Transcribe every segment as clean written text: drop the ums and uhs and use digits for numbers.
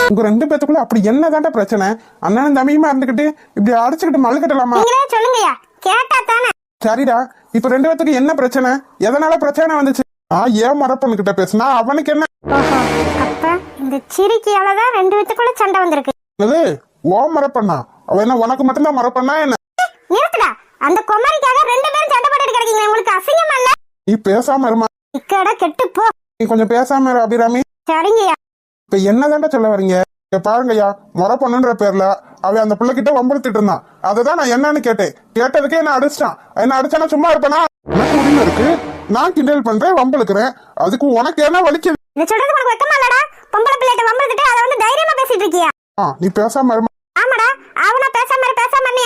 உங்க ரெண்டு பேத்துக்குள்ள அப்படி என்னதான்டா பிரச்சனை? அண்ணனும் தம்பியுமா இருந்துகிட்டு இப்படி அடிச்சுக்கிட்டு மழுக்கட்டலாமா? சொல்லுங்கய்யா, கேட்டா தானே. சரிடா, இப்ப ரெண்டு பேத்துக்கு என்ன பிரச்சனை? எதனால பிரச்சனை வந்துச்சு? ஏன் மரப்பொண்ணு பேசுனா அவனுக்கு என்ன? அப்ப இந்த சிரிக்கையாலதான் ரெண்டு பேத்துக்குள்ள சண்டை வந்திருக்கு. ஓ மரப்பண்ணா? அவ என்ன உனக்கு மட்டும்தான் மரப்பண்ணா என்ன? நிறுத்துடா, அந்த குமரிக்காக ரெண்டு பேரும் சண்டை போட்டுட்டு கிடைக்கீங்க. உங்களுக்கு அசிங்கமா இல்ல? நீ பேசாம இருமா. இக்கட கெட்டு போ. நீ கொஞ்சம் பேசாம இரு அபிராமி. சரிங்கய்யா. இப்ப என்னதான்டா சொல்ல வரீங்க? பாருங்கய்யா, மரப்பொண்ணுன்ற பேர்ல அவன் அந்த பிள்ளைகிட்ட வம்படுத்திட்டு இருந்தான். அததான் நான் என்னன்னு கேட்டேன். கேட்டதுக்கே என்ன அடிச்சிட்டான். என்ன அடிச்சானா சும்மா இருப்பேனா? எனக்கு உரிமை இருக்கு. நான் கிண்டல் பண்றேன், வம்பளுக்குறேன். அதுக்கு உனக்கு என்ன வலிக்குது? நீ சொல்றது உனக்கு வெக்கமா இல்லடா? பொம்பளை பிள்ளைகிட்ட வம்பளுக்கிட்டு அதை வந்து தைரியமா பேசிட்டு இருக்கியா? நீ பேசாம இருமா. ஆமாடா, அவனா பேசாம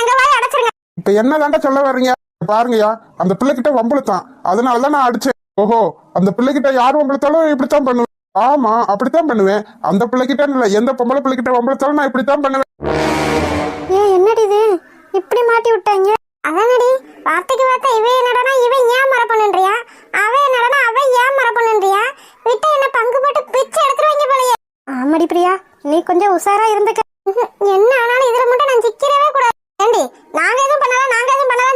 எங்க வாயை அடைச்சிருங்க. இப்ப என்னதான்டா சொல்ல வர்றீங்க? பாருங்கய்யா, அந்த பிள்ளைகிட்ட வம்பளுத்தான். அதனாலதான் நான் அடிச்சேன். ஓஹோ, அந்த பிள்ளைகிட்ட யார் வம்பளுத்தாலும் இப்படித்தான் பண்ணுவேன். ஆமா, அப்படித்தான் பண்ணுவேன். அந்த பிள்ளைகிட்ட இல்ல, எந்த பொம்பளை பிள்ளைகிட்ட வம்பளுத்தாலும் நான் இப்படித்தான் பண்ணுவேன். என்னடி இது இப்படி மாட்டி விட்டாங்க? அதானடி, வார்த்தைக்கு வார்த்தை இவன் என்னடா இவன் ஏன் மரப்பண்ணுன்றியா, அவன் என்னடா அவன் ஏன் மரப்பண்ணுன்றியா? விட்டு என்ன பங்கு போட்டு பிச்சை எடுத்துருவாங்க போலயே. ஆமாடி பிரியா, நீ கொஞ்சம் உஷாரா இருந்துக்க. என்ன ஆனாலும் இதுல மட்டும் நான் சிக்கிறவே கூடாது. ஏண்டி, நாங்க எதுவும் பண்ணலாம்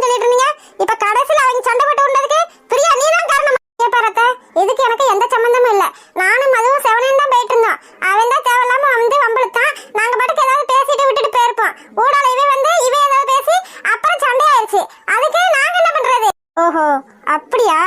சொல்லிட்டு இருந்தீங்க. இப்ப கடைசியில அவங்க சண்டை போட்டு விட்டதுக்கு பிரியா நீ தான் காரணம். பாரத்த, இதுக்கு எனக்கு எந்த சம்பந்தமும் இல்ல. நானும் அதுவும் செவனேன்னு தான் போயிட்டு இருந்தோம். அவன் தான் தேவையில்லாம வந்து வம்பளுத்தான். நாங்க பாட்டுக்கு ஏதாவது பேசிட்டு விட்டுட்டு போயிருப்போம். ஊடாலவே வந்து இவன் ஏதாவது பேசி அப்புறம் சண்டையாயிருச்சு. அதுக்கு நாங்க என்ன பண்றது? ஓஹோ, அப்படியா?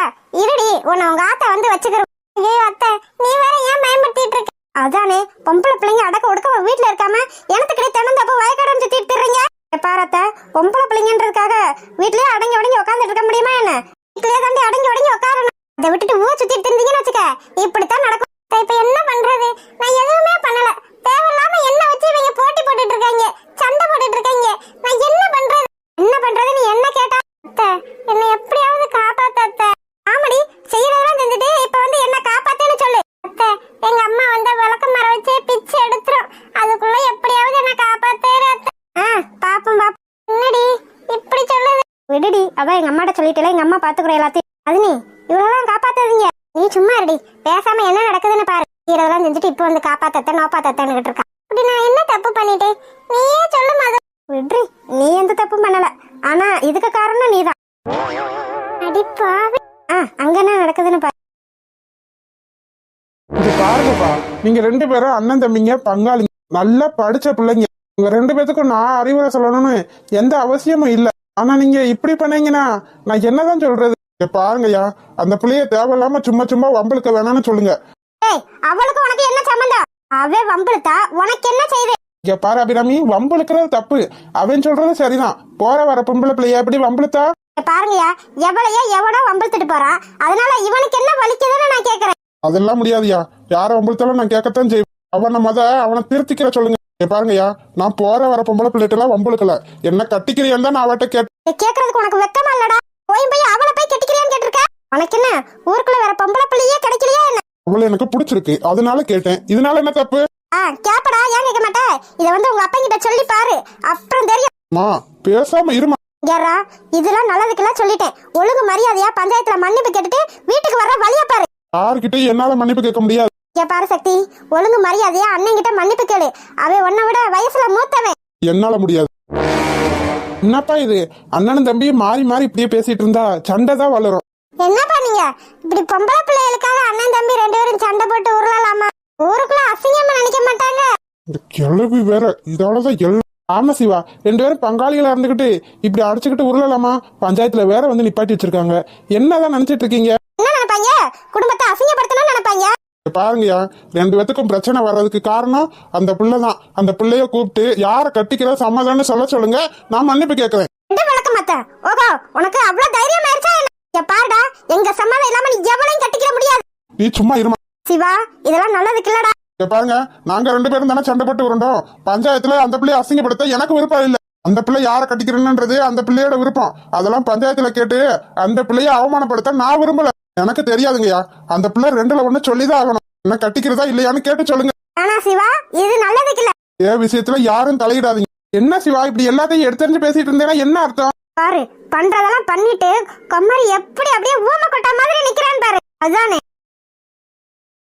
இருடி, உன்னை உங்க ஆத்தா வந்து வச்சுக்கிறோம். ஐயோ அத்தை, நீ வேற ஏன் பயன்படுத்திட்டு இருக்க? அதானே, பொம்பளை பிள்ளைங்க அடக்க ஒடுக்க வீட்டுல இருக்காம எனத்துக்கிட்டே தினந்தப்ப வயக்காடன் சுத்திட்டு போடுறீங்க. பாரத்த, பொம்பளை பிள்ளைங்கன்றதுக்காக வீட்லயே அடங்கி உடங்கி உட்காந்துட்டு இருக்க முடியுமா என்ன? வீட்லயே தாண்டி அடங்கி உடங்கி உட்காரணும். அதை விட்டுட்டு ஊர் சுத்திட்டு இருந்தீங்கன்னு வச்சுக்க, இப்படித்தான் நடக்கும். இப்ப என்ன பண்றது? நான் எதுவுமே பண்ணல. தேவையில்லாம என்ன வச்சு இவங்க போட்டி போட்டுட்டு இருக்காங்க, சண்டை போட்டுட்டு இருக்காங்க. நான் என்ன பண்றது நீ என்ன கேட்டா? என்ன எப்படியாவது காப்பாத்த அத்தை. ஆமாடி, செய்யறதெல்லாம் செஞ்சுட்டு இப்ப வந்து என்ன காப்பாத்தேன்னு சொல்லு. அத்தை, எங்க அம்மா வந்து விளக்க மரம் வச்சு பிச்சை எடுத்துரும். அதுக்குள்ள எப்படியாவது என்ன காப்பாத்தேரு அத்தை. பாப்போம். என்னடி இப்படி சொல்லுது? விடுடி, அதான் எங்க அம்மாட்ட சொல்லிட்டேல, எங்க அம்மா பாத்துக்கிற எல்லாத்தையும். அது நீ இவ்வளவுதான் காப்பாத்தாதீங்க. நீ சும்மா இருடி, பேசாம என்ன நடக்குதுன்னு பாரு. இதெல்லாம் செஞ்சுட்டு இப்ப வந்து காப்பாத்தத்த நோப்பாத்தன்னு இருக்கா. அப்படி நான் என்ன தப்பு பண்ணிட்டேன்? நீயே சொல்லும். அது விட்ரி, நீ எந்த தப்பும் பண்ணல. ஆனா இதுக்கு காரணம் நீதான். அடிப்பாவி. அங்க என்ன நடக்குதுன்னு பாரு. பாருங்கப்பா, நீங்க ரெண்டு பேரும் அண்ணன் தம்பிங்க, பங்காளிங்க, நல்லா படிச்ச பிள்ளைங்க. உங்க ரெண்டு பேத்துக்கும் நான் அறிவுரை சொல்லணும்னு எந்த அவசியமும் இல்ல. ஆனா நீங்க இப்படி பண்ணீங்கன்னா நான் என்னதான் சொல்றது? பாருங்கய்யா, அந்த பிள்ளைய தேவையில்லாம சும்மா வம்பளுக்க வேணாம்னு சொல்லுங்க. அவளுக்கு உனக்கு என்ன சம்பந்தம்? அவ வம்பளுத்தா உனக்கு என்ன செய்யுது? இங்க பாரு அபிராமி, வம்பளுக்கிறது தப்பு. அவன் சொல்றது சரிதான். போற வர பொம்பளை பிள்ளைய எப்படி வம்பளுத்தா? பாருங்கய்யா, எவனோ வம்பளுத்துட்டு போறா. அதனால இவனுக்கு என்ன வலிக்குதுன்னு நான் கேக்குறேன். அதெல்லாம் முடியாதுயா. யார வம்பளுத்தாலும் நான் கேட்கத்தான் செய்வேன். அவனை திருத்திக்கிற சொல்லுங்க. பாருங்கய்யா, நான் போற வர பொம்பளை பிள்ளைட்டெல்லாம் வம்பளுக்கல. என்ன கட்டிக்கிறியான்னு தான் நான் அவட்ட கேட்கறதுக்கு உனக்கு வெக்கமா இல்லடா? போய் அவளை போய் கட்டிக்கிறியான்னு கேட்டிருக்க. உனக்கு என்ன ஊருக்குள்ள வேற பொம்பளை பிள்ளையே கிடைக்கலையா என்ன? அவளை எனக்கு பிடிச்சிருக்கு, அதனால கேட்டேன். இதனால என்ன தப்பு? கேப்படா, ஏன் கேட்க மாட்டேன்? இத வந்து உங்க அப்பா கிட்ட சொல்லி பாரு, அப்புறம் தெரியும். பேசாம இருமா. யாரா, இதெல்லாம் நல்லதுக்கெல்லாம் சொல்லிட்டேன். ஒழுங்கு மரியாதையா பஞ்சாயத்துல மன்னிப்பு கேட்டுட்டு வீட்டுக்கு வர வழியா பாரு. யாருக்கிட்ட என்னால மன்னிப்பு கேட்க முடியாது. பாரு சக்தி, ஒழுங்கு மரியாதையா அண்ணன் கிட்ட மன்னிப்பு கேளு. அவன் உன்னை விட வயசுல மூத்தவன். என்னால முடியாது. என்னப்பா இது, அண்ணனும் தம்பியும் மாறி மாறி இப்படியே பேசிட்டு இருந்தா சண்டை தான் வளரும். என்னப்பா நீங்க இப்படி பொம்பளை பிள்ளைகளுக்காக அண்ணன் தம்பி ரெண்டு பேரும் சண்டை போட்டு உருளலாமா? ஊருக்குள்ள அசிங்கமா நினைக்க மாட்டாங்க? இந்த கிளவி வேற, இதாலதான் எல்லாம். ஆமா சிவா, ரெண்டு பேரும் பங்காளிகளா இருந்துகிட்டு இப்படி அடிச்சுக்கிட்டு உருளலாமா? பஞ்சாயத்துல வேற வந்து நிப்பாட்டி வச்சிருக்காங்க. என்னதான் நினைச்சிட்டு இருக்கீங்க? என்ன நினைப்பாங்க? குடும்பத்தை அசிங்கப்படுத்தணும்னு நினைப்பாங்க. பாருங்கய்யா, ரெண்டு பேத்துக்கும் பிரச்சனை வர்றதுக்கு காரணம் அந்த பிள்ளைதான். அந்த பிள்ளைய கூப்பிட்டு யார கட்டிக்கிற சமாதானம் சொல்ல சொல்லுங்க. நான் மன்னிப்பு கேட்கிறேன். ஓஹோ, உனக்கு அவ்வளவு தைரியம் ஆயிடுச்சா? பாருடா, எங்க சம்மதம் இல்லாம நீ எவளையும் கட்டிக்கிற முடியாது. நீ சும்மா இருமா. சிவா, இதெல்லாம் நல்லதுக்கு இல்லடா. பாருங்க, நாங்க ரெண்டு பேரும் தானே சண்டை போட்டு உருண்டோம். பஞ்சாயத்துல அந்த பிள்ளைய அசிங்கப்படுத்த எனக்கு விருப்பம் இல்ல. அந்த பிள்ளை யார கட்டிக்கிறேன்ன்றது அந்த பிள்ளையோட விருப்பம். அதெல்லாம் பஞ்சாயத்துல கேட்டு அந்த பிள்ளைய அவமானப்படுத்த நான் விரும்பல. எனக்கு தெரியாதுங்கய்யா. அந்த பிள்ளை ரெண்டுல ஒண்ணு சொல்லிதான் ஆகணும். என்ன கட்டிக்கிறதா இல்லையான்னு கேட்டு சொல்லுங்க. ஆனா சிவா, இது நல்லதுக்கு இல்ல. விஷயத்துல யாரும் தலையிடாதீங்க. என்ன சிவா, இப்படி எல்லாத்தையும் எடுத்து பேசிட்டு இருந்தேன்னா என்ன அர்த்தம்? பாரு, பண்றதெல்லாம் பண்ணிட்டு கம்மரி எப்படி அப்படியே ஊம கொட்டா மாதிரி நிக்கிறான் பாரு. அதானே.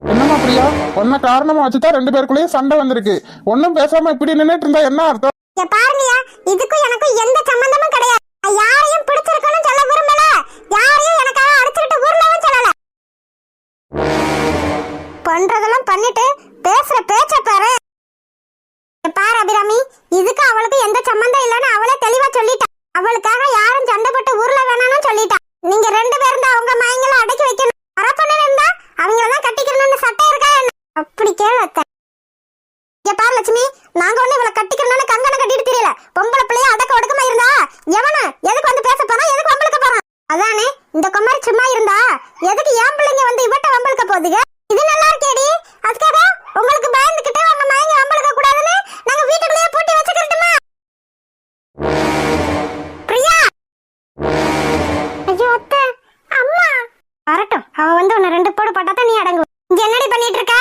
என்னமா பிரியா, ஒன்ன காரணமா வச்சுதான் ரெண்டு பேருக்குள்ளேயும் சண்டை வந்திருக்கு. ஒன்னும் பேசாம இப்படி நின்னுட்டு இருந்தா என்ன அர்த்தம்? இங்க பாருங்கயா, இதுக்கும் எனக்கும் எந்த சம்பந்தமும் கிடையாது. நான் யாரையும் பிடிச்சிருக்கணும் சொல்ல விரும்பல, யாரையும் எனக்காக அடிச்சுக்கிட்டு ஊர்லவும் சொல்லல. பண்றதெல்லாம் பண்ணிட்டு பேசுற பேச்ச பாரு. பாரு அபிராமி, இதுக்கு அவளுக்கு எந்த சம்பந்தம் இல்லைன்னு அவளே தெளிவா சொல்லிட்டா. அவளுக்காக யாரும் சண்டை போட்டு ஊர்ல வேணாம்னு சொல்லிட்டா. நீங்க ரெண்டு பேரும் தான் அவங்க மயங்களை அடக்கி வைக்கணும். மரப்பண்ணு இருந்தா அவங்களதான் கட்டிக்கணும்னு சட்டம் இருக்கா என்ன? அப்படி கேளத்த. இங்க பாரு லட்சுமி, நாங்க ஒண்ணு இவளை கட்டிக்கணும்னு கங்கணம் கட்டிட்டு தெரியல. பொம்பளை பிள்ளைய அடக்க ஒடுக்கமா இருந்தா எவனு எதுக்கு வந்து பேச போறா, எதுக்கு வம்பளுக்க போறான்? அதானே இந்த குமாரி சும்மா இருந்தா எதுக்கு என் பிள்ளைங்க வந்து இவட்ட வம்பளுக்க போகுதுங்க? இது நல்லா இருக்கேடி. அதுக்காக உங்களுக்கு பயந்துகிட்டு அவங்க மயங்க வம்பளுக்க கூடாதுன்னு நாங்க வீட்டுக்குள்ளேயே பூட்டி வச்சுக்கிட்டுமா? பிரியா, ஐயோ அத்தை, அம்மா வரட்டும். அவ வந்து உன்னை ரெண்டு போடு போட்டாதான் நீ அடங்கு. இங்க என்னடி பண்ணிட்டு இருக்க?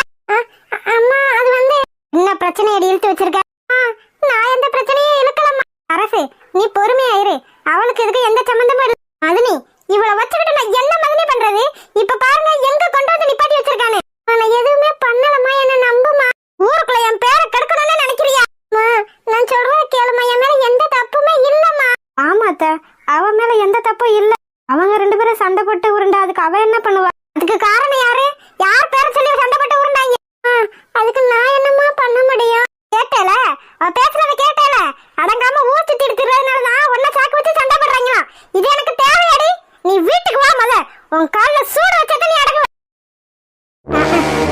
அம்மா அது வந்து என்ன பிரச்சனை அடி இழுத்து வச்சிருக்க? நான் எந்த பிரச்சனையும் இழுக்கலம்மா. அரசு, நீ பொறுமையா இரு. அவளுக்கு இதுக்கு எந்த சம்பந்தமும் இல்லை. மதுனி, இவளை வச்சுக்கிட்டு நான் என்ன மதுனி பண்றது? இப்ப பாருங்க எங்க கொண்டு வந்து நிப்பாட்டி வச்சிருக்கானே. நான் எதுவுமே பண்ணலமா, என்ன நம்புமா. ஊருக்குள்ள என் பேரை கெடுக்கணும்னு நினைக்கிறியா? நான் சொல்றத கேளுமா, என் மேல எந்த தப்புமே இல்லம்மா. ஆமாத்த, அவ மேல எந்த தப்பும் இல்ல. அவங்க ரெண்டு பேரும் சண்டை போட்டு உருண்டா, அதுக்கு அவ என்ன பண்ணுவா? அதுக்கு காரணம் யாரு? யார் பேரை சொல்லி சண்டை போட்டு உருண்டாங்க? அதுக்கு நான் என்னமா பண்ண முடியும்? கேட்டல, அவ பேசுறத கேட்டல. அடங்காம ஊர் சுத்தி இருக்கிறதுனாலதான் உன்னை சாக்கு வச்சு சண்டை போடுறாங்களா? இது எனக்கு தேவையாடி? நீ வீட்டுக்கு வா மத. உன் கால்ல சூடு வச்சத நீ அடங்க.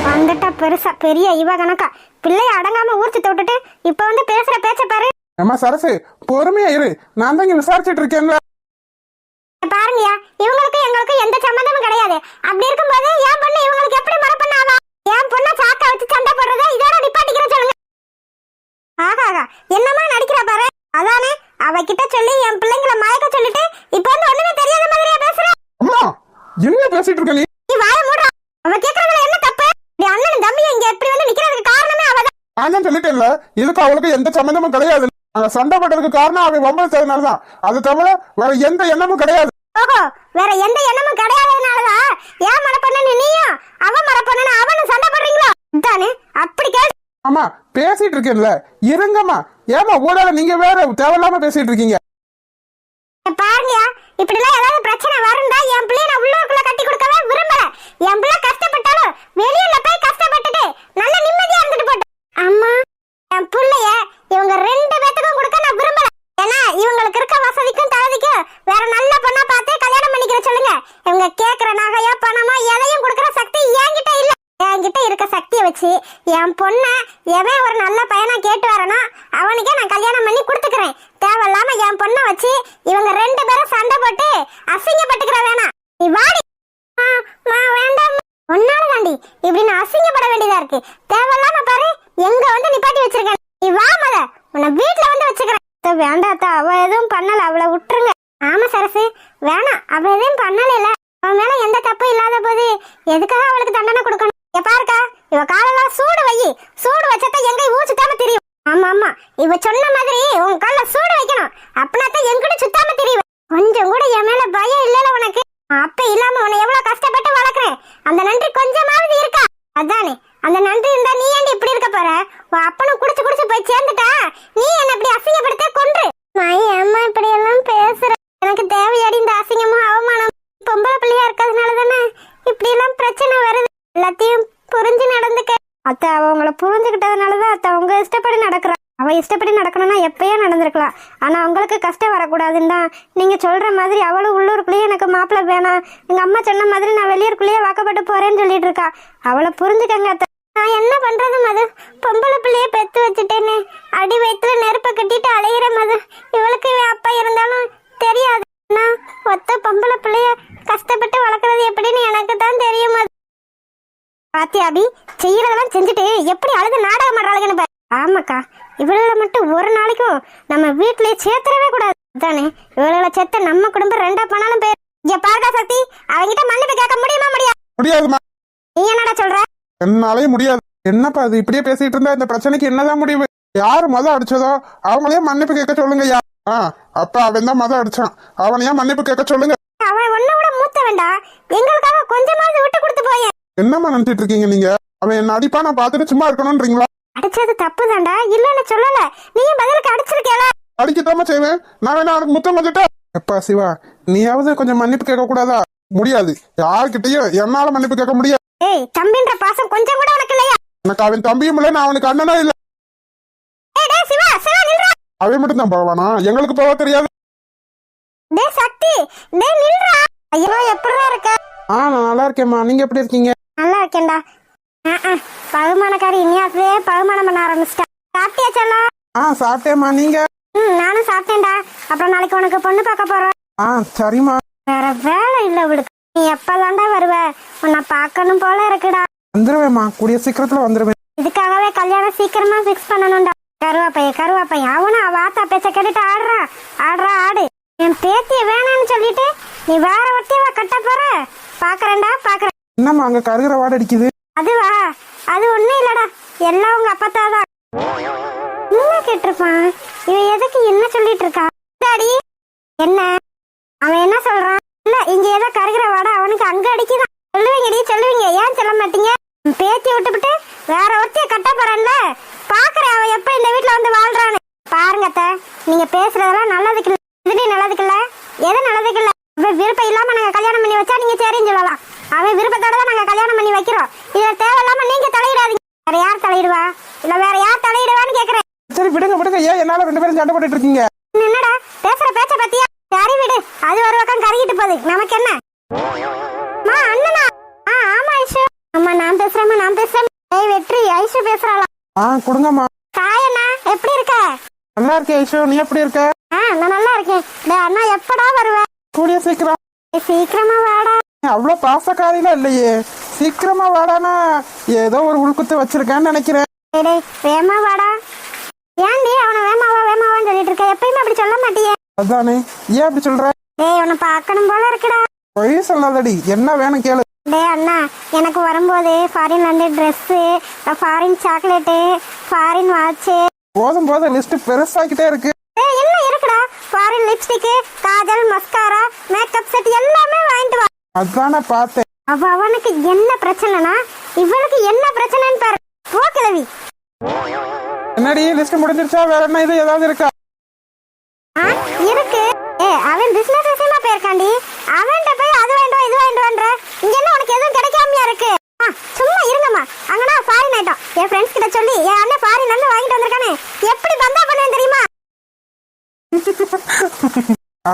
வந்துட்டா பெருசா பெரிய இவ கணக்கா பிள்ளைய அடங்காம ஊர் சுத்த விட்டுட்டு இப்ப வந்து பேசுற பேச்ச பாரு. அம்மா சரசு, பொறுமையா இரு. நான் தான் இங்க விசாரிச்சுட்டு இருக்கேன்ல. பாருங்கயா, இவங்களுக்கு எங்களுக்கு எந்த சம்பந்தமும் கிடையாது. அப்படி இருக்கும்போது என் பொண்ணு இவங்களுக்கு எப்படி மரப்பண்ணாவா? என் பொண்ணை சாக்க வச்சு சண்டை போடுறத இதோட நிப்பாட்டிக்கிற சொல்லுங்க. ஆகா, என்னமா நடிக்கிறா பாரு. அதானே அவகிட்ட சொல்லி என் பிள்ளைங்களை மயக்க சொல்லிட்டு இப்ப வந்து ஒண்ணுமே தெரியாத மாதிரியா பேசுற. அம்மா, என்ன பேசிட்டு இருக்க நீ? நீ வாய மூடுறா. அவ கேக்குறதுல என்ன தப்பு? நீ அண்ணன் தம்பி இங்க எப்படி வந்து நிக்கிறதுக்கு காரணமே அவதான். நான் தான் சொல்லிட்டேன்ல, இதுக்கு அவளுக்கு எந்த சம்பந்தமும் கிடையாது. நாங்க சண்டை போட்டதுக்கு காரணம் அவன் வம்பளிச்சதுனாலதான். அது தவிர வேற எந்த எண்ணமும் கிடையாது. ஓஹோ, வேற எந்த எண்ணமும் கிடையாததுனாலதான் ஏன் மரப்பண்ணு நீயும் அவன் மரப்பண்ணு அவனும் சண்டை போடுறீங்களோ? தானே அப்படி கேள். ஆமா, பேசிட்டு இருக்கேன்ல, இருங்கம்மா. ஏமா ஊடால நீங்க வேற தேவையில்லாம பேசிட்டு இருக்கீங்க. பாருங்கயா, இப்படி எல்லாம் ஏதாவது பிரச்சனை வருண்டா என் பிள்ளைய நான் உள்ளூருக்குள்ள கட்டி கொடுக்கவே விரும்பல. என் பிள்ளை கஷ்டப்பட்டாலும் வெளியில போய் கஷ்டப்பட்டுட்டு நல்ல நிம்மதியா இருந்துட்டு போட்டு. அம்மா, என் பிள்ளைய இவங்க ரெண்டு பேத்துக்கும் கொடுக்க நான் விரும்பல. ஏன்னா இவங்களுக்கு இருக்க வசதிக்கும் தகுதிக்கும் வேற நல்ல பொண்ணா பார்த்து கல்யாணம் பண்ணிக்கிற சொல்லுங்க. இவங்க கேக்குற நகையோ பணமோ எதையும் கொடுக்கற சக்தி என்கிட்ட இல்ல. என்கிட்ட இருக்க சக்தியை வச்சு என் பொண்ண எவன் ஒரு நல்ல பையனா கேட்டு வரனோ அவனுக்கே நான் கல்யாணம் பண்ணி கொடுத்துக்கிறேன். தேவையில்லாம என் பொண்ணை வச்சு இவங்க ரெண்டு பேரும் சண்டை போட்டு அசிங்கப்பட்டுக்கிற வேணாம். நீ வாடி. வேண்டாம், ஒன்னால தாண்டி இப்படி நான் அசிங்கப்பட வேண்டியதா இருக்கு. தேவையில்லாம பாரு எங்க வந்து நிப்பாட்டி வச்சிருக்கேன். நீ வா மத, உன்னை வீட்டுல வந்து வச்சுக்கிறேன். வேண்டாத்தா, அவ எதுவும் பண்ணல, அவளை விட்டுருங்க. ஆமா சரசு, வேணாம், அவ எதுவும் பண்ணல. அவன் மேல எந்த தப்பும் இல்லாத போது எதுக்காக அவளுக்கு தண்டனை கொடுக்கணும்? பாருக்கா, இவ காலெல்லாம் சூடு வை. சூடு வச்சா எங்க ஊர் சுத்தாம தெரியும். ஆமா, இவ சொன்ன மாதிரி உன் கால சூடு வைக்கணும். அப்படின்னா எங்கிட்ட சுத்தாம தெரியும். கொஞ்சம் கூட என் மேல பயம் இல்லல உனக்கு? அப்ப இல்லாம உன்னை எவ்வளவு கஷ்டப்பட்டு வளர்க்குறேன். அந்த நன்றி கொஞ்சமாவது இருக்கா? அதானே, அந்த நன்றி இருந்தா நீ ஏன் இப்படி இருக்க போற? உன் அப்பனும் குடிச்சு குடிச்சு போய் சேர்ந்துட்டா நீ என்ன இப்படி அசிங்கப்படுத்த கொன்று. அம்மா இப்படி எல்லாம் பேசுற எனக்கு தேவையாடி இந்த அசிங்கமும் அவமானம்? பொம்பளை பிள்ளையா இருக்கிறதுனால தானே இப்படி எல்லாம் பிரச்சனை வருது. எல்லாத்தையும் புரிஞ்சு நடந்துக்க. அத்தை, அவங்கள புரிஞ்சுக்கிட்டதுனாலதான் அத்தை அவங்க இஷ்டப்படி நடக்கிறா. அவ இஷ்டப்படி நடக்கணும்னா எப்பயே நடந்திருக்கலாம். ஆனா அவங்களுக்கு கஷ்டம் வரக்கூடாதுன்னு தான் நீங்க சொல்ற மாதிரி அவளும் உள்ளூருக்குள்ளேயே எனக்கு மாப்பிள்ளை வேணாம், எங்க அம்மா சொன்ன மாதிரி நான் வெளியூருக்குள்ளேயே வாக்கப்பட்டு போறேன்னு சொல்லிட்டு இருக்கா. அவளை புரிஞ்சுக்கங்க அத்தை. நான் என்ன பண்றது மது? பொம்பளை பிள்ளைய பெத்து வச்சுட்டேன்னு அடி வயிற்றுல நெருப்ப கட்டிட்டு அலையிற மது. இவளுக்கு அப்பா இருந்தாலும் தெரியாது. நான் ஒத்த பொம்பளை பிள்ளைய கஷ்டப்பட்டு வளர்க்கறது எப்படின்னு எனக்கு தான் தெரியும். பாத்தியாபி, செய்யறதெல்லாம் செஞ்சுட்டு எப்படி அழுது நாடகம் ஆடுறாளுன்னு. ஆமாக்கா, இவள மட்டும் ஒரு நாளைக்கும் நம்ம வீட்டுலயே சேர்த்துடவே கூடாது தானே. இவள செத்த நம்ம குடும்பம் ரெண்டா பண்ணாலும் பேர். இங்க பாருக்கா சக்தி, அவங்கிட்ட மன்னிப்பு கேட்க முடியுமா? முடியாதுமா. நீ என்னடா சொல்ற? என்னாலே முடியாது. என்னப்பா அது, இப்படியே பேசிட்டு இருந்தா இந்த பிரச்சனைக்கு என்னதான் முடிவு? யாரு மொதல் அடிச்சதோ அவங்களையே மன்னிப்பு கேட்க சொல்லுங்க. அப்ப அவன் தான் மொதல் அடிச்சான், அவனையா மன்னிப்பு கேட்க சொல்லுங்க. அவன் ஒன்ன விட மூத்த வேண்டா, எங்களுக்காக கொஞ்சமாவது விட்டு கொடுத்து போய. என்னம்மா நினைச்சிட்டு இருக்கீங்க நீங்க? அவன் என்ன அடிப்பா, நான் பார்த்துட்டு சும்மா இருக்கணும்ன்றீங்களா? அடிச்சது தப்பு தான்டா, இல்லன்னு சொல்லல. நீயும் பதிலுக்கு அடிச்சிருக்கேல. அடிக்கத்தாம செய்வேன். நான் வேணா அவனுக்கு முத்தம் வந்துட்டேன். எப்பா சிவா, நீயாவது கொஞ்சம் மன்னிப்பு கேட்க கூடாதா? முடியாது, யாருக்கிட்டையும் என்னால மன்னிப்பு கேட்க முடியாது. ஏய், தம்பின்ற பாசம் கொஞ்சம் கூட உனக்கு இல்லையா? எனக்கு அவன் தம்பியும் இல்ல, நான் அவனுக்கு அண்ணனா இல்ல. ஏய் டேய் சிவா, சிவா நில்றா. அவன் மட்டும் தான் போவானா? எங்களுக்கு போக தெரியாது. டேய் சக்தி, டேய் நில்றா. ஐயோ எப்படிடா இருக்க? நான் நல்லா இருக்கேம்மா, நீங்க எப்படி இருக்கீங்க? நல்லா இருக்கேன்டா. பகுமானக்காரி இனியாவே பகுமானம் பண்ண ஆரம்பிச்சிட்டா. சாப்பிட்டியா செல்லம்? சாப்பிட்டேம்மா, நீங்க? நானும் சாப்பிட்டேன்டா. அப்புறம் நாளைக்கு உனக்கு பொண்ணு பார்க்க போறோம். சரிம்மா. வேற வேலை இல்ல விடுக்கு. நீ எப்பதான்டா வருவ? உன்னை பார்க்கணும் போல இருக்குடா. வந்துருவேம்மா, கூடிய சீக்கிரத்துல வந்துருவேன். இதுக்காகவே கல்யாணம் சீக்கிரமா பிக்ஸ் பண்ணணும்டா. கருவாப்பையன் அவனும் அவ ஆத்தா பேச்ச கேட்டுட்டு ஆடு. என் பேத்திய வேணான்னு சொல்லிட்டு நீ வேற ஒட்டியவ கட்ட போற. பாக்குறேன்டா பாக்குறேன். என்னம்மா அங்க கருகிற வாட அடிக்குது? அதுவா? அது ஒண்ணும் இல்லடா, எல்லாம் உங்க அப்பத்தாதான். என்ன கேட்டிருப்பான் இவன்? எதுக்கு என்ன சொல்லிட்டு இருக்கா? டாடி என்ன அவன் என்ன சொல்றான்? இல்ல இங்க ஏதோ கருகிற வாடா அவனுக்கு அங்க அடிக்குதான். சொல்லுவீங்க, ஏன் சொல்ல மாட்டீங்க? பேத்தி விட்டுவிட்டு வேற ஒருத்தைய கட்ட போறான்ல. பாக்குறேன் அவன் எப்ப இந்த வீட்டுல வந்து வாழ்றான்னு. பாருங்க அத்தை, நீங்க பேசுறதெல்லாம் நல்லதுக்கு இல்ல. இதுலயும் நல்லதுக்கு இல்ல, எது நல்லதுக்கு இல்ல. விருப்பம் இல்லாம நாங்க கல்யாணம் பண்ணி வச்சா நீங்க சரின்னு சொல்லலாம். அவன் விருப்பத்தோட தான் நாங்க கல்யாணம் பண்ணி வைக்கிறோம். இதுல தேவையில்லாம நீங்க தலையிடாதீங்க. வேற யார் தலையிடுவா? இல்ல வேற யார் தலையிடுவான்னு கேக்குறேன். சரி விடுங்க, ஏன் என்னால 2 பேரும் சண்டை போட்டுட்டு இருக்கீங்க? என்னடா பேசுற பேச்ச பத்தியா? சரி விடு, அது ஒரு பக்கம் கருகிட்டு போகுது, நமக்கு என்ன? அண்ணனா? ஆமா ஐஷு. அம்மா நான் பேசுறேன். ஏய் வெற்றி, ஐஷு பேசுறாளாம். கொடுங்கம்மா. சாயண்ணா எப்படி இருக்க? நல்லா இருக்கேன் ஐஷு, நீ எப்படி இருக்க? நான் நல்லா இருக்கேன். டேய் அண்ணா எப்படா வருவ? கூடிய சீக்கிரம். சீக்கிரமா வாடா. அவ்வளவு பாசக்காரில இல்லையே, சீக்கிரமா வாடானா ஏதோ ஒரு உள்குத்து வச்சிருக்கேன்னு நினைக்கிறேன். டேய் வேமா வாடா. ஏன்டி அவனை வேமாவான்னு சொல்லிட்டு இருக்க? எப்பயுமே அப்படி சொல்ல மாட்டியே. அதானே, ஏன் அப்படி சொல்ற? டேய் உன்னை பார்க்கணும் போல இருக்குடா. பொய் சொல்லாதடி, என்ன வேணும் கேளு. டேய் அண்ணா, எனக்கு வரும்போது ஃபாரின்ல இருந்து dress, foreign chocolate, foreign watch. போதும் லிஸ்ட் பெருசாக்கிட்டே இருக்கு. என்ன இருக்குடா? Foreign lipstick, Kajal, mascara, makeup set எல்லாமே வாங்கிட்டு வா. அதானே பார்த்தேன். அவனுக்கு என்ன பிரச்சனைனா இவளுக்கு என்ன பிரச்சனைன்னு பாரு. போ கிழவி. என்னடி லிஸ்ட் முடிஞ்சிருச்சா? வேற என்ன இது ஏதாவது இருக்கா? இருக்கு. அவன் பிசினஸ் விஷயமா போயிருக்காண்டி. அவன்கிட்ட போய் அது வாங்கிட்டு இது வாங்கிட்டு வான்ற. இங்க என்ன உனக்கு எதுவும் கிடைக்காமையா இருக்கு? சும்மா இருங்கம்மா. அங்கனா ஃபாரின் ஐட்டம் என் ஃப்ரெண்ட்ஸ் கிட்ட சொல்லி என் அண்ணன் ஃபாரின்ல இருந்து வாங்கிட்டு வந்திருக்கானே, எப்படி பந்தா பண்ணுவேன் தெரியுமா?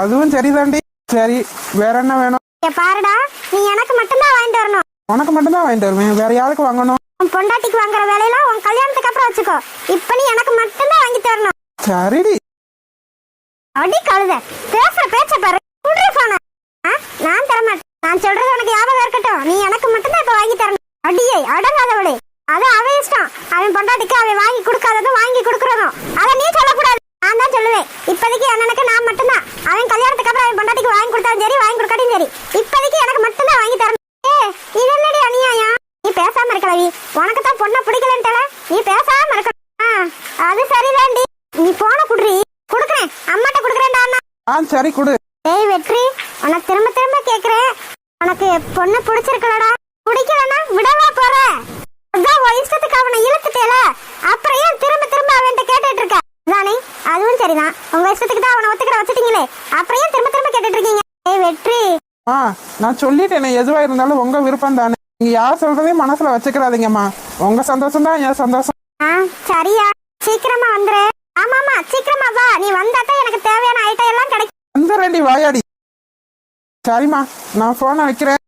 அதுவும் சரிதாண்டி. சரி வேற என்ன வேணும்? பாருடா, நீ எனக்கு மட்டும்தான் வாங்கிட்டு வரணும். உனக்கு மட்டும்தான் வாங்கிட்டு வருவேன், வேற யாருக்கு வாங்கணும்? உன் பொண்டாட்டிக்கு வாங்குற வேலையெல்லாம் உன் கல்யாணத்துக்கு அப்புறம் வச்சுக்கோ. இப்ப நீ எனக்கு மட்டும்தான் வாங்கி தரணும். சரிடி. அடி கழுத, பேசுற பேச்ச பாரு. குடுறி போன. நான் தரமாட்டேன். நான் சொல்றது உனக்கு ஞாபகம் இருக்கட்டும். நீ எனக்கு மட்டும்தான் இப்ப வாங்கி தரணும். அடியே அடங்காதவளே, அது அவன் இஷ்டம். அவன் பொண்டாட்டிக்கு அவன் வாங்கி கொடுக்காததும் வாங்கி கொடுக்கறதும் அத நீ சொல்லக்கூடாது. நான் தான் சொல்லுவேன். இப்போதைக்கு அண்ணனுக்கு நான் மட்டும்தான். அவன் கல்யாணத்துக்கு அப்புறம் அவன் பொண்டாட்டிக்கு வாங்கி கொடுத்தாலும் சரி, வாங்கி கொடுக்காட்டியும் சரி, இப்போதைக்கு எனக்கு மட்டும்தான் வாங்கி தரணும். இது என்னடி அநியாயம்? நீ பேசாம இருக்கலவி. உனக்கு தான் பொண்ணை பிடிக்கலன்ட்டல, நீ பேசாம இருக்க. அது சரிதாண்டி. நீ போன குடுறி. குடுக்குறேன், அம்மாட்ட குடுக்குறேன்டா அண்ணா. சரி குடு. டேய் வெற்றி, உனக்கு திரும்ப கேக்குறேன். உனக்கு பொண்ணு பிடிச்சிருக்கலடா. பிடிக்கலன்னா விடவா போற? அதான் உன் இஷ்டத்துக்கு அவனை இழுத்துட்டேல, அப்புறம் ஏன் திரும்ப அவன்கிட்ட கேட்டுட்டு இருக்க? தானே, அதுவும் சரிதான். உங்க இஷ்டத்துக்கு தான் அவனை ஒத்துக்கிற வச்சுட்டீங்களே, அப்புறம் ஏன் திரும்ப கேட்டுட்டு இருக்கீங்க? டேய் வெற்றி, நான் சொல்லிட்டேனே, எதுவா இருந்தாலும் உங்க விருப்பம் தானே. நீங்க யார் சொல்றதையும் மனசுல வச்சுக்கிறாதீங்கம்மா. உங்க சந்தோஷம் தான் என் சந்தோஷம். சரியா? சீக்கிரமா வந்துரு. ஆமாமா சீக்கிரமா வா. நீ வந்தாதான் எனக்கு தேவையான ஐட்டம் எல்லாம் கிடைக்கும். வந்துடுறேன்டி, வாயாடி. சரிம்மா, நான் போனை வைக்கிறேன்.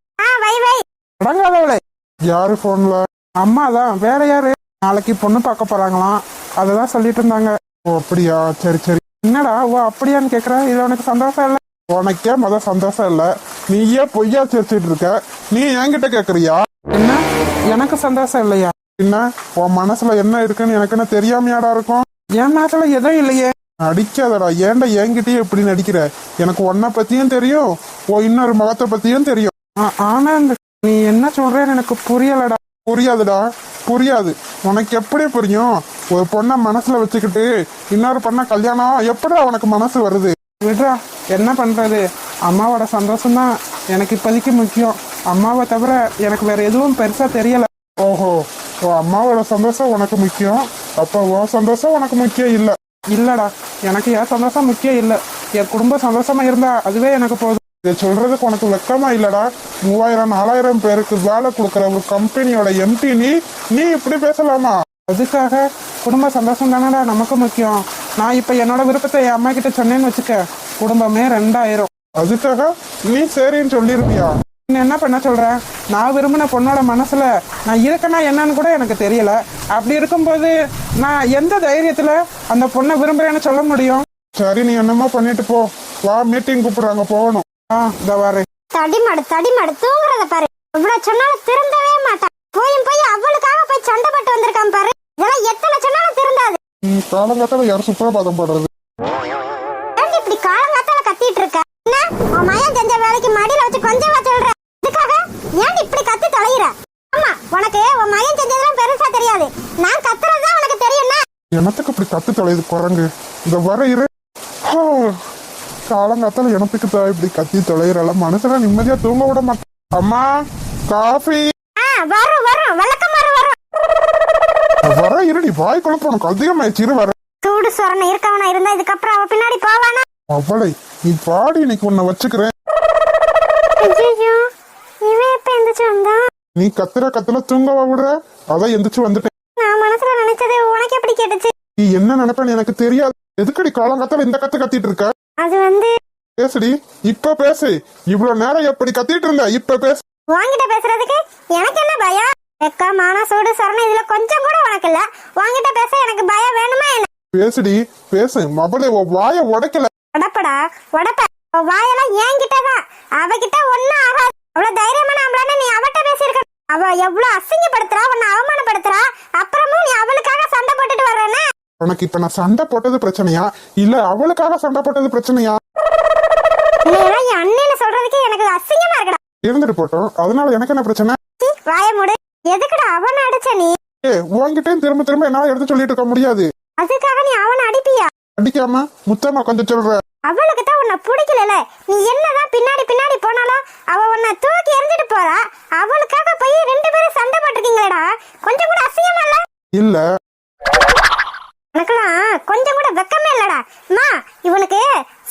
வை. அடங்காதவளே. யாரு போன்ல? அம்மாதான், வேற யாரு? நாளைக்கு பொண்ணு பார்க்க போறாங்களாம், அததான் சொல்லிட்டு இருந்தாங்க. ஓ அப்படியா, சரி. என்னடா ஓ அப்படியான்னு கேக்குற? இது உனக்கு சந்தோஷம் இல்ல? உனக்கே சந்தோஷம் இல்ல, நீயே பொய்யா சிரிச்சிட்டு இருக்க. நீ என்கிட்ட கேக்குறியா? என்ன எனக்கு சந்தோஷம் இல்லையா? என்ன உன் மனசுல என்ன இருக்குன்னு எனக்கு என்ன தெரியாமையாடா இருக்கும்? என் மனசுல எதுவும் இல்லையே. அடிக்காதடா, ஏன்டா என்கிட்டயே இப்படி நடிக்கிற? எனக்கு உன்னை பத்தியும் தெரியும், இன்னொரு முகத்தை பத்தியும் தெரியும். ஆனா நீ என்ன சொல்றேன்னு எனக்கு புரியலடா. புரியாதுடா, புரியாது. உனக்கு எப்படி புரியும்? ஒரு பொண்ணை மனசுல வச்சுக்கிட்டு இன்னொரு பொண்ணை கல்யாணம் எப்படா உனக்கு மனசு வருது? விட்றா, என்ன பண்றது? அம்மாவோட சந்தோஷம் தான் எனக்கு இப்போதைக்கு முக்கியம். அம்மாவை தவிர எனக்கு வேற எதுவும் பெருசா தெரியல. ஓஹோ, உன் அம்மாவோட சந்தோஷம் உனக்கு முக்கியம், அப்ப உன் சந்தோஷம் உனக்கு முக்கியம் இல்ல. இல்லடா, எனக்கு என் சந்தோஷம் முக்கியம் இல்லை. என் குடும்ப சந்தோஷமா இருந்தா அதுவே எனக்கு போதும். இதை சொல்றதுக்கு உனக்கு வெக்கமா இல்லடா? 3000-4000 பேருக்கு வேலை கொடுக்குற ஒரு கம்பெனியோட எம்டி நீ இப்படி பேசலாமா? அதுக்காக குடும்ப சந்தோஷம் தானடா நமக்கு முக்கியம். நான் இப்ப என்னோட விருப்பத்தை என் அம்மா கிட்ட சொன்னேன்னு வச்சுக்க, குடும்பமே 2000. அதுக்காக நீ சரின்னு சொல்லிருப்பியா? நீ என்ன பண்ண சொல்ற? நான் விரும்பின பொண்ணோட மனசுல நான் இருக்கேன்னா என்னன்னு கூட எனக்கு தெரியல. அப்படி இருக்கும்போது நான் எந்த தைரியத்துல அந்த பொண்ணை விரும்புறேன்னு சொல்ல முடியும்? சரி, நீ என்னமா பண்ணிட்டு போ. வா, மீட்டிங் கூப்பிடுறாங்க, போகணும். இந்த வரேன். தடிமாடு தூங்குறத பாரு. இவ்வளவு சொன்னாலும் திருந்தவே மாட்டான். போய் அவளுக்காக போய் சண்டை போட்டு வந்திருக்கான் பாரு. இதெல்லாம் எத்தனை சொன்னாலும் திருந்தாது. காலங்காத்தால யார் சுப்பிரபாதம் போடுறது? ஏன்டி இப்படி காலங்காத்தால கத்திட்டு இருக்க? என்ன உன் மகன் செஞ்ச வேலைக்கு மடியில வச்சு கொஞ்சமா சொல்ற? இதுக்காக ஏன்டி இப்படி கத்தி தொலைகிற? ஆமா, உனக்கு உன் மகன் செஞ்சதெல்லாம் பெருசா தெரியாது. நான் கத்துறதுதான் உனக்கு தெரியும்னா? எனத்துக்கு இப்படி கத்து தொலைது குரங்கு. இந்த வர இரு. காலங்காத்தால எனத்துக்கு இப்படி கத்தி தொலைகிறல, மனசுல நிம்மதியா தூங்க விட மாட்டேன். அம்மா, காஃபி. வரும் வழக்கமா வரும். வர இருடி, வாய் குழப்பம் உனக்கு அதிகமாயிடுச்சு. இரு வர. சூடு சொரணை இருக்கவனா இருந்தா இதுக்கப்புறம் அவ பின்னாடி போவானா? அவளை நீ பாடி, இன்னைக்கு உன்னை வச்சுக்கிறேன். ஐயோ, இவன் எப்ப எந்திரிச்சு வந்தா? நீ கத்துல தூங்கவா விடுற? அதான் எந்திரிச்சு வந்துட்டேன். நான் மனசுல நினைச்சது உனக்கு எப்படி கேட்டுச்சு? நீ என்ன நினைப்பேன்னு எனக்கு தெரியாது. எதுக்கடி காலங்காத்தால இந்த கத்திட்டு இருக்க? அது வந்து பேசுடி, இப்ப பேசு. இவ்வளவு நேரம் எப்படி கத்திட்டு இருந்த, இப்ப பேசு. வாங்கிட்ட பேசுறதுக்கு எனக்கு என்ன பயம்? வெக்கா, மான, சூடு சொரணை இதுல கொஞ்சம் கூட உனக்கு இல்ல. வாங்கிட்ட பேச எனக்கு பயம் வேணுமா என்ன? பேசுடி, பேசு. மபளே, வாய உடைக்கல. உடப்படா உடப்ப. வாயெல்லாம் என்கிட்டதான். அவகிட்ட ஒன்னும் ஆகாது. அவ்வளவு தைரியமான ஆம்பளான்னு நீ அவட்ட பேசியிருக்க. அவ எவ்வளவு அசிங்கப்படுத்துறா, உன்னை அவமானப்படுத்துறா. அப்புறமும் நீ அவளுக்காக சண்டை போட்டுட்டு வர்றேன்னு? உனக்கு இப்ப நான் சண்டை போட்டது பிரச்சனையா, இல்ல அவளுக்காக சண்டை போட்டது பிரச்சனையா? என் அண்ணன்னு சொல்றதுக்கு எனக்கு அசிங்கமா இருக்கடா. இருந்துட்டு போட்டோம், அதனால எனக்கு என்ன பிரச்சனை? வாய மூடு. எதுக்குடா அவனை அடிச்ச நீ? உன்கிட்டயும் திரும்ப என்னால எடுத்து சொல்லிட்டு இருக்க முடியாது. அதுக்காக நீ அவனை அடிப்பியா? அடிக்காம முத்தமா கொஞ்சம் சொல்ற. அவளுக்கு தான் உன்னை பிடிக்கல. நீ என்னதான் பின்னாடி போனாலும் அவ உன்னை தூக்கி எறிஞ்சிட்டு போறா. அவளுக்காக போய் 2 பேரும் சண்டை போட்டிருக்கீங்களேடா. கொஞ்சம் கூட அசிங்கமா இல்ல? இல்ல, எனக்கெல்லாம் கொஞ்சம் கூட வெக்கமே இல்லடா. அம்மா, இவனுக்கு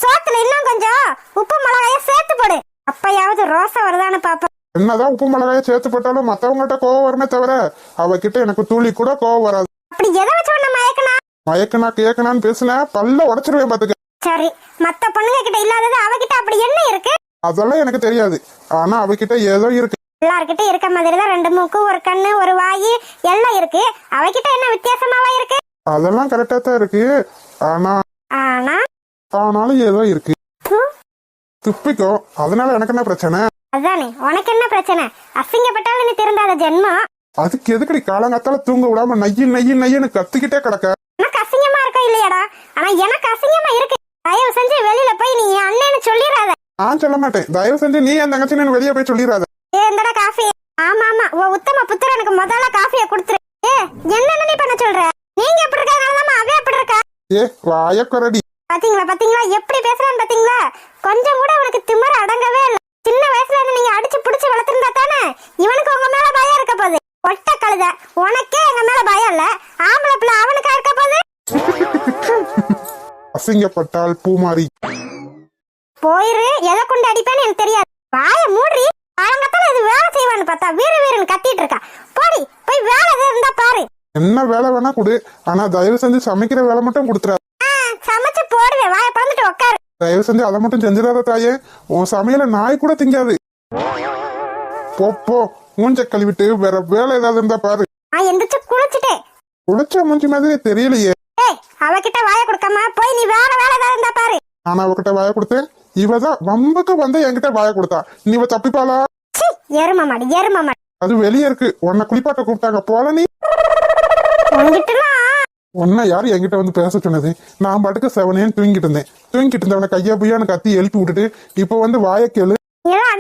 சோத்துல இன்னும் கொஞ்சம் உப்பு மிளகாய சேர்த்து போடு. அப்பயாவது ரோசா வருதான்னு பாப்போம். என்னதான் உப்பு மிளகாய சேர்த்து போட்டாலும் மத்தவங்ககிட்ட கோவம் வருமே தவிர அவகிட்ட எனக்கு துளி கூட கோவம் வராது. அப்படி எதை வச்சு உன்னை மயக்கனா கேக்கனான்னு பேசுன பல்ல உடைச்சிருவேன் பாத்துக்க. சரி, மத்த பொண்ணுங்க கிட்ட இல்லாதது அவகிட்ட அப்படி என்ன இருக்கு? அதெல்லாம் எனக்கு தெரியாது. ஆனா அவகிட்ட ஏதோ இருக்கு. எல்லார்கிட்ட இருக்க மாதிரிதான் 2 மூக்கு, 1 கண்ணு, 1 வாயி எல்லாம் இருக்கு. அவகிட்ட என்ன வித்தியாசமாவா இருக்கு? அதெல்லாம் கரெக்டா தான் இருக்கு. ஆனாலும் ஏதோ இருக்கு. துப்பிக்கோ, அதனால எனக்கு என்ன பிரச்சனை? அதானே, உனக்கு என்ன பிரச்சனை? அசிங்கப்பட்டாலும் நீ திருந்தாத ஜென்மம். அதுக்கு எதுக்கடி காலங்காத்தால தூங்க விடாம நையின்னு கத்திக்கிட்டே கிடக்க? உனக்கு அசிங்கமா இருக்கா இல்லையாடா? ஆனா எனக்கு அசிங்கமா இருக்கு. தயவு செஞ்சு வெளியில போய் நீ அண்ணன்னு சொல்லிடாத. நான் சொல்ல மாட்டேன். தயவு செஞ்சு நீ என் தங்கச்சி வெளியே போய் சொல்லிடாத. இந்தடா காஃபி. ஆமா, உன் உத்தம புத்திரனுக்கு முதல்ல காஃபிய குடுத்துரு. என்ன நீ பண்ண சொல்ற? நீங்க எப்படி இருக்கனாலதான் அவ எப்படி இருக்கா? வாயக்குறடி. பாத்தீங்களா எப்படி பேசுறான்னு பாத்தீங்களா? கொஞ்சம் கூட உனக்கு திமிர அடங்கவே இல்ல. சின்ன வயசுல இருந்து நீங்க அடிச்சு புடிச்சு வளர்த்திருந்தா தானே இவனுக்கு உங்க மேல பயம் இருக்க போகுது. ஒட்ட கழுத, உனக்கே எங்க மேல பயம் இல்ல. ஆம்பளை பிள்ளை அவனுக்கா இருக்க போகுது? அசிங்கப்பட்டால் பூமாரி. போயிரு. எதை கொண்டு அடிப்பேன்னு எனக்கு தெரியாது. வாய மூடி. காலங்கத்தால இது வேலை செய்வான்னு பார்த்தா வீரன்னு கத்திட்டு இருக்கா. போடி, போய் வேலை எதாவது இருந்தா பாரு. என்ன வேலை வேணா கொடு, ஆனா தயவு செஞ்சு சமைக்கிற வேலை மட்டும் கொடுத்துறாரு. சமைச்சு போடுவேன். வாய பழந்துட்டு உட்காரு. தயவு செஞ்சு அதை மட்டும் செஞ்சிடாத தாயே. உன் சமையல நாய் கூட திங்காது. போ, மூஞ்ச கழுவிட்டு வேற வேலை ஏதாவது இருந்தா பாரு. நான் எந்திரிச்சு குளிச்சுட்டேன். குளிச்ச மூஞ்சி மாதிரி தெரியலையே. அவகிட்ட வாய கொடுக்காம போய் நீ வேற வேலை ஏதாவது இருந்தா பாரு. நான் அவகிட்ட வாய கொடுத்தேன். இவதான் வம்புக்கு வந்து என்கிட்ட வாய கொடுத்தா. நீ இவ தப்பிப்பாளா? எரும மாடு. அது வெளியே இருக்கு. உன்னை குளிப்பாட்ட கூப்பிட்டாங்க போல. நீ உன்ன யாரு என்கிட்ட வந்து பேச சொன்னது? நான் பாட்டுக்கு 7 தூங்கிட்டு இருந்தவன கையா புய்யான்னு கத்தி எழுப்பி விட்டுட்டு இப்ப வந்து வாய கேளு. எல்லாம்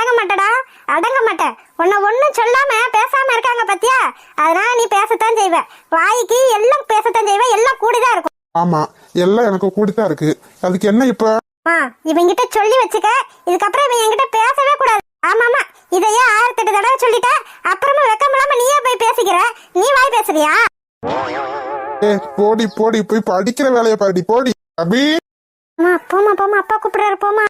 அடங்க மாட்டேன். உன்னை ஒண்ணும் சொல்லாம பேசாம இருக்காங்க பாத்தியா? அதனால நீ பேசத்தான் செய்வ. வாய்க்கு எல்லாம் பேசத்தான் செய்வ. எல்லாம் கூடிதான் இருக்கும். ஆமா, எல்லாம் எனக்கு கூடித்தான் இருக்கு. அதுக்கு என்ன இப்ப? இவங்கிட்ட சொல்லி வச்சுக்க. இதுக்கப்புறம் இவன் என்கிட்ட பேசவே கூடாது. ஆமாமா, இதையே 1008 தடவை சொல்லிட்ட. அப்புறமா வெக்கமில்லாம நீயே போய் பேசிக்கிற, நீ வாய் பேசுறியா? ஏ போடி போடி போய் படிக்கிற வேலையை பாடி போடி. அபி அம்மா போமா போமா, அப்பா கூப்பிடுறாரு போமா.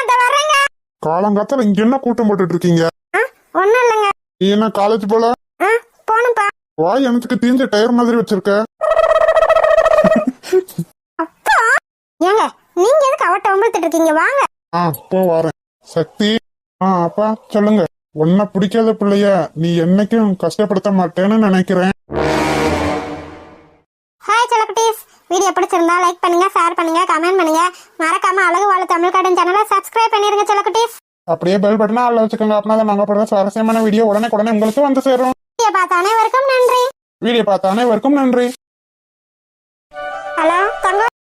இந்த வர்றேங்க. காலங்காத்தால இங்க என்ன கூட்டம் போட்டுட்டு இருக்கீங்க? ஒண்ணும் இல்லைங்க. நீ என்ன காலேஜ் போல? போணும்பா. வாய் எனக்கு தீஞ்ச டயர் மாதிரி வச்சிருக்க. அப்பா ஏங்க நீங்க எதுக்கு அவட்ட வம்பிழுத்துட்டு இருக்கீங்க? வாங்க. போ வரேன். சக்தி அப்பா சொல்லுங்க. உன்னை பிடிக்காத பிள்ளைய நீ என்னைக்கும் கஷ்டப்படுத்த மாட்டேன்னு நினைக்கிறேன். ஹாய் செல்லக்குட்டீஸ், வீடியோ பிடிச்சிருந்தா லைக் பண்ணுங்க, ஷேர் பண்ணுங்க, கமெண்ட் பண்ணுங்க. மறக்காம அழகு வாழ தமிழ் கார்டன் சேனலை சப்ஸ்கிரைப் பண்ணிருங்க செல்லக்குட்டீஸ். அப்படியே பெல் பட்டனா ஆள்ல வச்சுக்கோங்க. அப்படின்னா நாங்க போடுற சுவாரஸ்யமான வீடியோ உடனே உங்களுக்கு வந்து சேரும். வீடியோ பார்த்த அனைவருக்கும் நன்றி. வீடியோ பார்த்த அனைவருக்கும் நன்றி. ஹலோ தங்கம்.